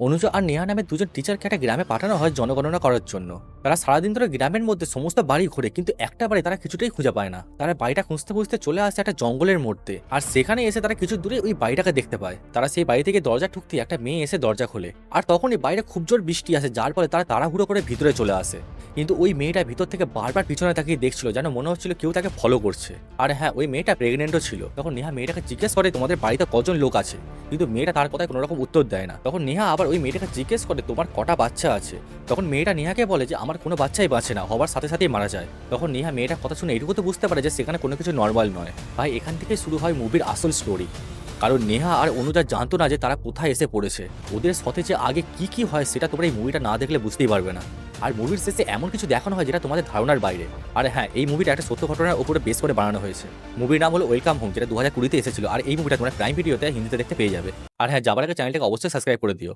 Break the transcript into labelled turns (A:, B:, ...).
A: অনুজা আর নেহা নামে দুজন টিচারকে একটা গ্রামে পাঠানো হয় জনগণনা করার জন্য। তারা সারাদিন ধরে গ্রামের মধ্যে সমস্ত বাড়ি ঘুরে, কিন্তু একটা বাড়ি তারা কিছুতেই খুঁজে পায় না। তারা বাড়িটা খুঁজতে খুঁজতে চলে আসে একটা জঙ্গলের মধ্যে, আর সেখানে এসে তারা কিছু দূরে ওই বাড়িটাকে দেখতে পায়। তারা সেই বাড়ি থেকে দরজা ঠুকতে একটা মেয়ে এসে দরজা খোলে, আর তখনই বাইরে খুব জোর বৃষ্টি আসে, যার ফলে তারা তাড়াহুড়ো করে ভিতরে চলে আসে। কিন্তু ওই মেয়েটা ভিতর থেকে বারবার পিছনে তাকিয়ে দেখছিল, যেন মনে হচ্ছিল কেউ তাকে ফলো করছে। আর হ্যাঁ, ওই মেয়েটা প্রেগনেন্টও ছিল। তখন নেহা মেয়েটাকে জিজ্ঞেস করে তোমাদের বাড়িতে কজন লোক আছে, কিন্তু মেয়েটা তার কথায় কোনো রকম উত্তর দেয় না। তখন নেহা আবার ওই মেয়েটাকে জিজ্ঞেস করে তোমার কটা বাচ্চা আছে। তখন মেয়েটা নেহাকে বলে যে আমার কোনো বাচ্চাই বাঁচে না, হবার সাথে সাথেই মারা যায়। তখন নেহা মেয়েটার কথা শুনে এটুকু তো বুঝতে পারে যে সেখানে কোনো কিছু নর্মাল নয়। ভাই, এখান থেকে শুরু হয় মুভির আসল স্টোরি। কারণ নেহা আর অনুজা জানতো না যে তারা কোথায় এসে পড়েছে। ওদের সাথে যে আগে কি কি হয় সেটা তোমরা এই মুভিটা না দেখলে বুঝতেই পারবে না। আর মুভির শেষে এমন কিছু দেখানো হয় যেটা তোমাদের ধারণার বাইরে। আর হ্যাঁ, এই মুভিটা একটা সত্য ঘটনার উপরে বেস করে বানানো হয়েছে। মুভির নাম হলো ওয়েলকাম হোম, যেটা 2020-তে এসেছিল। আর এই মুভিটা তোমরা প্রাইম ভিডিওতে হিন্দিতে দেখতে পেয়ে যাবে। আর হ্যাঁ, যাবার আগে চ্যানেলটাকে অবশ্যই সাবস্ক্রাইব করে দিও।